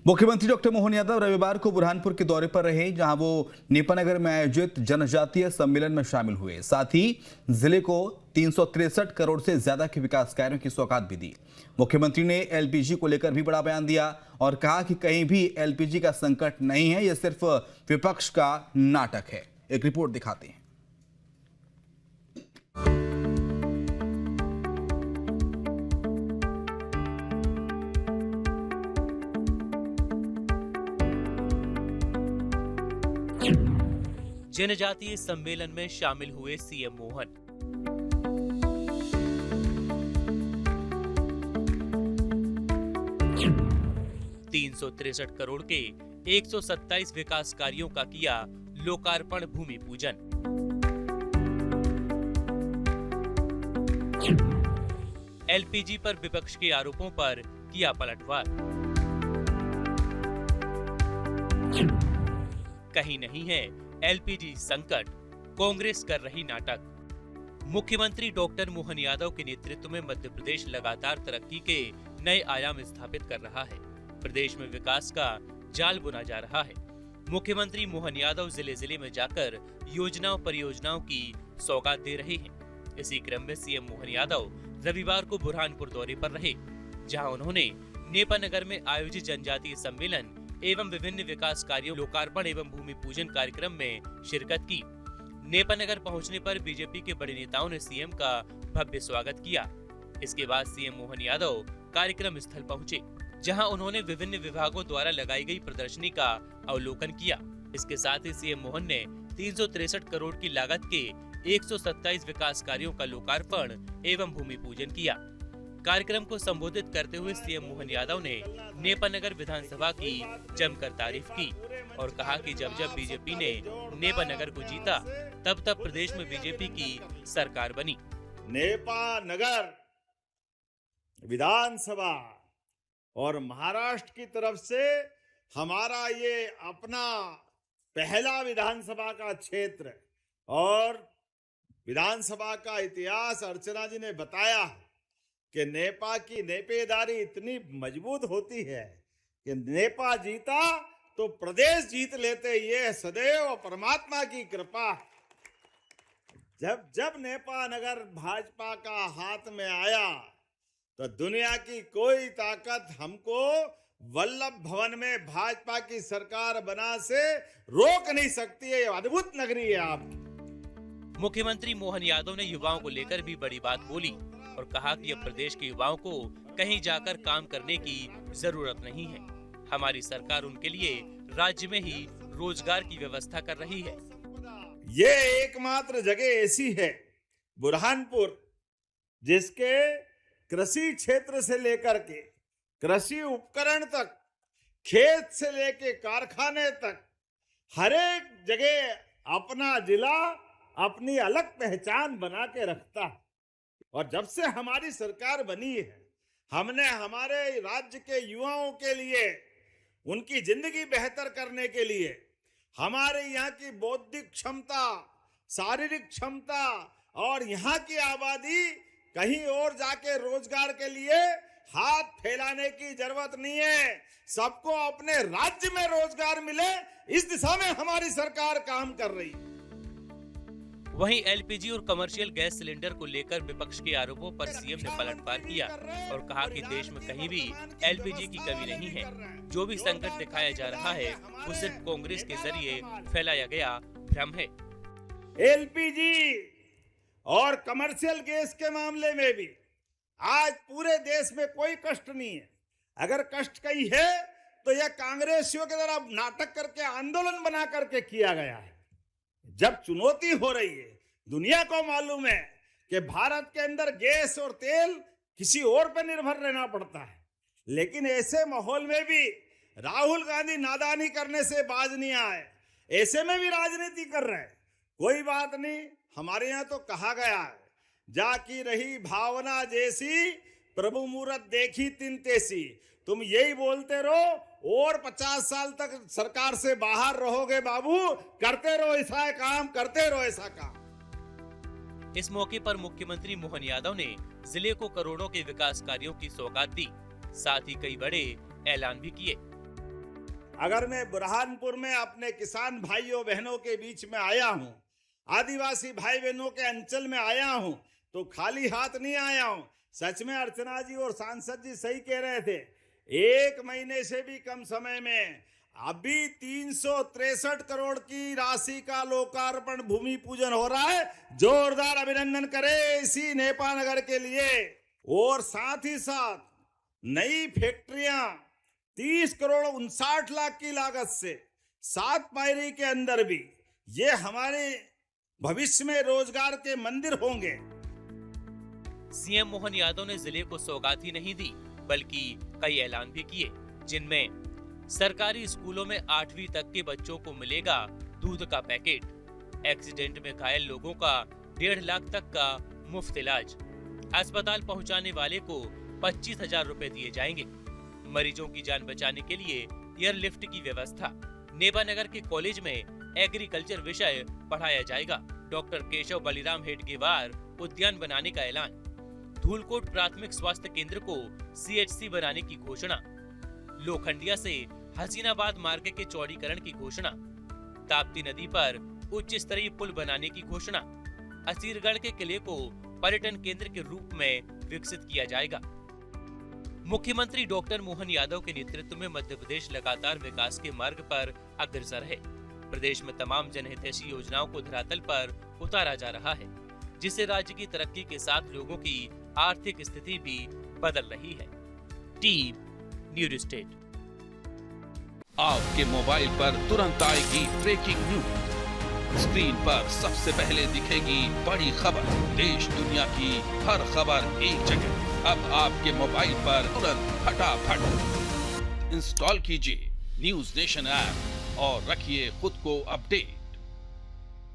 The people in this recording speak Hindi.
मुख्यमंत्री डॉक्टर मोहन यादव रविवार को बुरहानपुर के दौरे पर रहे, जहां वो नेपानगर में आयोजित जनजातीय सम्मेलन में शामिल हुए। साथ ही जिले को 363 करोड़ से ज्यादा के विकास कार्यों की सौगात भी दी। मुख्यमंत्री ने एलपीजी को लेकर भी बड़ा बयान दिया और कहा कि कहीं भी एलपीजी का संकट नहीं है, यह सिर्फ विपक्ष का नाटक है। एक रिपोर्ट दिखाते हैं। जनजातीय सम्मेलन में शामिल हुए सीएम मोहन। $363 करोड़ के 127 विकास कार्यों का किया लोकार्पण भूमि पूजन। एलपीजी पर विपक्ष के आरोपों पर किया पलटवार। कहीं नहीं है एलपीजी संकट, कांग्रेस कर रही नाटक। मुख्यमंत्री डॉक्टर मोहन यादव के नेतृत्व में मध्य प्रदेश लगातार तरक्की के नए आयाम स्थापित कर रहा है। प्रदेश में विकास का जाल बुना जा रहा है। मुख्यमंत्री मोहन यादव जिले जिले में जाकर योजनाओं परियोजनाओं की सौगात दे रहे हैं। इसी क्रम में सीएम मोहन यादव रविवार को बुरहानपुर दौरे पर रहे, जहां उन्होंने नेपानगर में आयोजित जनजातीय सम्मेलन एवं विभिन्न विकास कार्यों लोकार्पण एवं भूमि पूजन कार्यक्रम में शिरकत की। नेपानगर पहुंचने पर बीजेपी के बड़े नेताओं ने सीएम का भव्य स्वागत किया। इसके बाद सीएम मोहन यादव कार्यक्रम स्थल पहुंचे, जहां उन्होंने विभिन्न विभागों द्वारा लगाई गई प्रदर्शनी का अवलोकन किया। इसके साथ ही सीएम मोहन ने 363 करोड़ की लागत के 127 विकास कार्यों का लोकार्पण एवं भूमि पूजन किया। कार्यक्रम को संबोधित करते हुए सीएम मोहन यादव ने नेपानगर विधानसभा की जमकर तारीफ की और कहा कि जब जब बीजेपी ने नेपानगर को जीता, तब तब प्रदेश में बीजेपी की सरकार बनी। नेपानगर विधानसभा और महाराष्ट्र की तरफ से हमारा ये अपना पहला विधानसभा का क्षेत्र और विधानसभा का इतिहास अर्चना जी ने बताया कि नेपा की नेपेदारी इतनी मजबूत होती है कि नेपा जीता तो प्रदेश जीत लेते। ये सदैव परमात्मा की कृपा। जब जब नेपा नगर भाजपा का हाथ में आया तो दुनिया की कोई ताकत हमको वल्लभ भवन में भाजपा की सरकार बना से रोक नहीं सकती है। अद्भुत नगरी है आपकी। मुख्यमंत्री मोहन यादव ने युवाओं को लेकर भी बड़ी बात बोली और कहा कि अब प्रदेश के युवाओं को कहीं जाकर काम करने की जरूरत नहीं है। हमारी सरकार उनके लिए राज्य में ही रोजगार की व्यवस्था कर रही है। ये एकमात्र जगह ऐसी है बुरहानपुर, जिसके कृषि क्षेत्र से लेकर के कृषि उपकरण तक, खेत से लेके कारखाने तक, हर एक जगह अपना जिला अपनी अलग पहचान बना के रखता है। और जब से हमारी सरकार बनी है, हमने हमारे राज्य के युवाओं के लिए, उनकी जिंदगी बेहतर करने के लिए, हमारे यहाँ की बौद्धिक क्षमता, शारीरिक क्षमता और यहाँ की आबादी कहीं और जाके रोजगार के लिए हाथ फैलाने की जरूरत नहीं है। सबको अपने राज्य में रोजगार मिले, इस दिशा में हमारी सरकार काम कर रही है। वहीं एलपीजी और कमर्शियल गैस सिलेंडर को लेकर विपक्ष के आरोपों पर सीएम ने पलटवार किया और कहा कि देश में कहीं भी एलपीजी की कमी नहीं है। जो भी संकट दिखाया जा रहा है वो सिर्फ कांग्रेस के जरिए फैलाया गया भ्रम है। एलपीजी और कमर्शियल गैस के मामले में भी आज पूरे देश में कोई कष्ट नहीं है। अगर कष्ट कहीं है तो यह कांग्रेसियों के द्वारा नाटक करके, आंदोलन बना करके किया गया है। जब चुनौती हो रही है, दुनिया को मालूम है कि भारत के अंदर गैस और तेल किसी और पर निर्भर रहना पड़ता है, लेकिन ऐसे माहौल में भी राहुल गांधी नादानी करने से बाज नहीं आए। ऐसे में भी राजनीति कर रहे हैं। कोई बात नहीं, हमारे यहाँ तो कहा गया है, जाकी रही भावना जैसी, प्रभु मूरत देखी तिन तेसी। तुम यही बोलते रहो और 50 साल तक सरकार से बाहर रहोगे बाबू। करते रहो ऐसा काम, करते रहो ऐसा काम। इस मौके पर मुख्यमंत्री मोहन यादव ने जिले को करोड़ों के विकास कार्यों की सौगात दी, साथ ही कई बड़े ऐलान भी किए। अगर मैं बुरहानपुर में अपने किसान भाइयों बहनों के बीच में आया हूं, आदिवासी भाई बहनों के अंचल में आया हूं, तो खाली हाथ नहीं आया हूं। सच में अर्चना जी और सांसद जी सही कह रहे थे, 1 महीने से भी कम समय में अभी 363 करोड़ की राशि का लोकार्पण भूमि पूजन हो रहा है। जोरदार अभिनंदन करें इसी नेपा नगर के लिए। और साथ ही साथ नई फैक्ट्रियां 30 करोड़ 59 लाख की लागत से 7 पायरी के अंदर भी ये हमारे भविष्य में रोजगार के मंदिर होंगे। सीएम मोहन यादव ने जिले को सौगात ही नहीं दी, बल्कि कई ऐलान भी किए, जिनमें सरकारी स्कूलों में 8वीं तक के बच्चों को मिलेगा दूध का पैकेट, एक्सीडेंट में घायल लोगों का 1.5 लाख तक का मुफ्त इलाज, अस्पताल पहुंचाने वाले को 25,000 रुपए दिए जाएंगे, मरीजों की जान बचाने के लिए एयरलिफ्ट की व्यवस्था, नेबा नगर के कॉलेज में एग्रीकल्चर विषय पढ़ाया जाएगा, डॉक्टर केशव बलिराम हेडगेवार उद्यान बनाने का ऐलान, धूलकोट प्राथमिक स्वास्थ्य केंद्र को CHC बनाने की घोषणा, लोखंडिया से हसीनाबाद मार्ग के चौड़ीकरण की घोषणा, ताप्ती नदी पर उच्च स्तरीय पुल बनाने की घोषणा, असीरगढ़ के किले को पर्यटन केंद्र के रूप में विकसित किया जाएगा। मुख्यमंत्री डॉक्टर मोहन यादव के नेतृत्व में मध्य प्रदेश लगातार विकास के मार्ग पर अग्रसर है। प्रदेश में तमाम जनहितैषी योजनाओं को धरातल पर उतारा जा रहा है, जिससे राज्य की तरक्की के साथ लोगों की आर्थिक स्थिति भी बदल रही है। Team news state. आपके मोबाइल पर तुरंत आएगी ब्रेकिंग न्यूज, स्क्रीन पर सबसे पहले दिखेगी बड़ी खबर, देश दुनिया की हर खबर एक जगह। अब आपके मोबाइल पर तुरंत फटाफट इंस्टॉल कीजिए न्यूज नेशन ऐप और रखिए खुद को अपडेट।